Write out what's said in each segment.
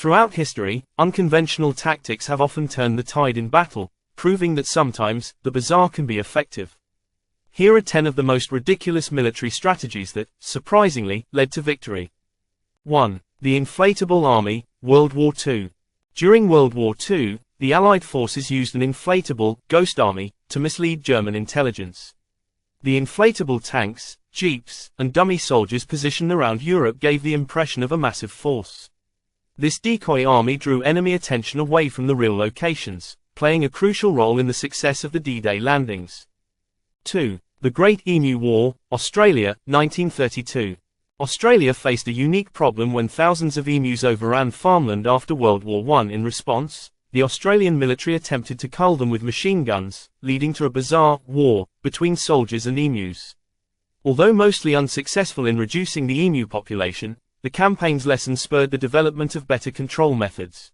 Throughout history, unconventional tactics have often turned the tide in battle, proving that sometimes, the bizarre can be effective. Here are 10 of the most ridiculous military strategies that, surprisingly, led to victory. 1. The inflatable army, World War II. During World War II, the Allied forces used an inflatable, ghost army, to mislead German intelligence. The inflatable tanks, jeeps, and dummy soldiers positioned around Europe gave the impression of a massive force. This decoy army drew enemy attention away from the real locations, playing a crucial role in the success of the D-Day landings. 2. The Great Emu War, Australia, 1932. Australia faced a unique problem when thousands of emus overran farmland after World War I. In response, the Australian military attempted to cull them with machine guns, leading to a bizarre war between soldiers and emus. Although mostly unsuccessful in reducing the emu population, the campaign's lesson spurred the development of better control methods.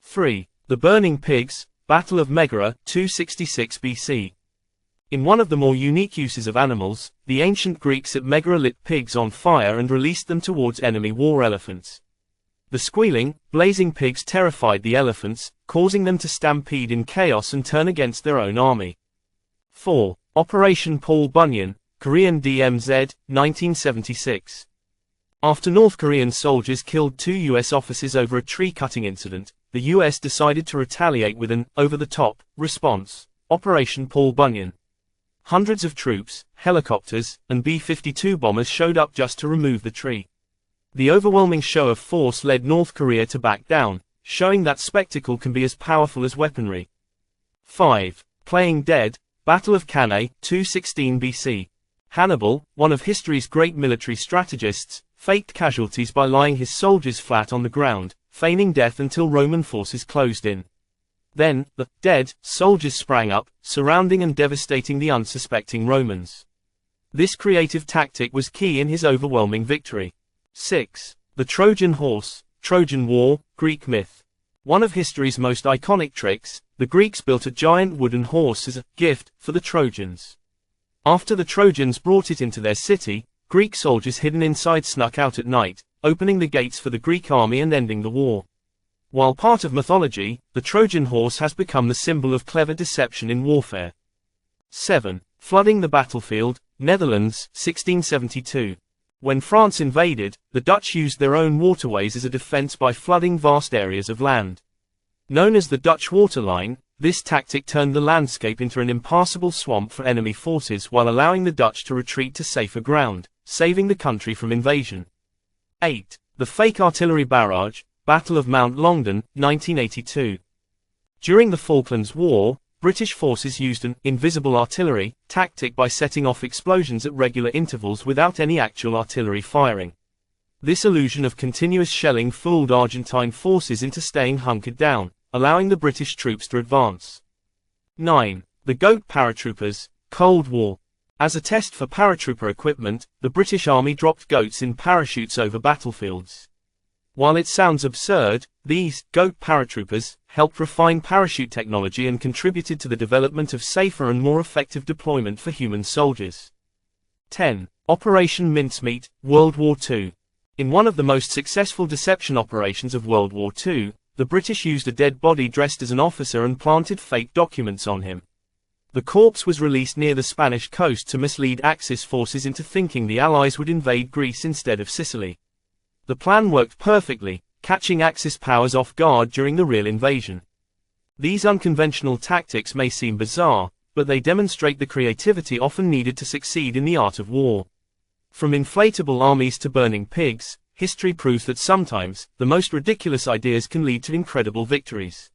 3. The Burning Pigs, Battle of Megara, 266 BC. In one of the more unique uses of animals, the ancient Greeks at Megara lit pigs on fire and released them towards enemy war elephants. The squealing, blazing pigs terrified the elephants, causing them to stampede in chaos and turn against their own army. 4. Operation Paul Bunyan, Korean DMZ, 1976. After North Korean soldiers killed 2 U.S. officers over a tree-cutting incident, the U.S. decided to retaliate with an over-the-top response, Operation Paul Bunyan. Hundreds of troops, helicopters, and B-52 bombers showed up just to remove the tree. The overwhelming show of force led North Korea to back down, showing that spectacle can be as powerful as weaponry. 5. Playing Dead, Battle of Cannae, 216 BC. Hannibal, one of history's great military strategists, faked casualties by lying his soldiers flat on the ground, feigning death until Roman forces closed in. Then, the dead soldiers sprang up, surrounding and devastating the unsuspecting Romans. This creative tactic was key in his overwhelming victory. 6. The Trojan Horse, Trojan War, Greek myth. One of history's most iconic tricks, the Greeks built a giant wooden horse as a gift for the Trojans. After the Trojans brought it into their city, Greek soldiers hidden inside snuck out at night, opening the gates for the Greek army and ending the war. While part of mythology, the Trojan horse has become the symbol of clever deception in warfare. 7. Flooding the battlefield, Netherlands, 1672. When France invaded, the Dutch used their own waterways as a defense by flooding vast areas of land. Known as the Dutch waterline, this tactic turned the landscape into an impassable swamp for enemy forces while allowing the Dutch to retreat to safer ground, saving the country from invasion. 8. The fake artillery barrage, Battle of Mount Longdon, 1982. During the Falklands War, British forces used an invisible artillery tactic by setting off explosions at regular intervals without any actual artillery firing. This illusion of continuous shelling fooled Argentine forces into staying hunkered down, allowing the British troops to advance. 9. The Goat Paratroopers, Cold War. As a test for paratrooper equipment, the British Army dropped goats in parachutes over battlefields. While it sounds absurd, these goat paratroopers helped refine parachute technology and contributed to the development of safer and more effective deployment for human soldiers. 10. Operation Mincemeat, World War II. In one of the most successful deception operations of World War II, the British used a dead body dressed as an officer and planted fake documents on him. The corpse was released near the Spanish coast to mislead Axis forces into thinking the Allies would invade Greece instead of Sicily. The plan worked perfectly, catching Axis powers off guard during the real invasion. These unconventional tactics may seem bizarre, but they demonstrate the creativity often needed to succeed in the art of war. From inflatable armies to burning pigs, history proves that sometimes, the most ridiculous ideas can lead to incredible victories.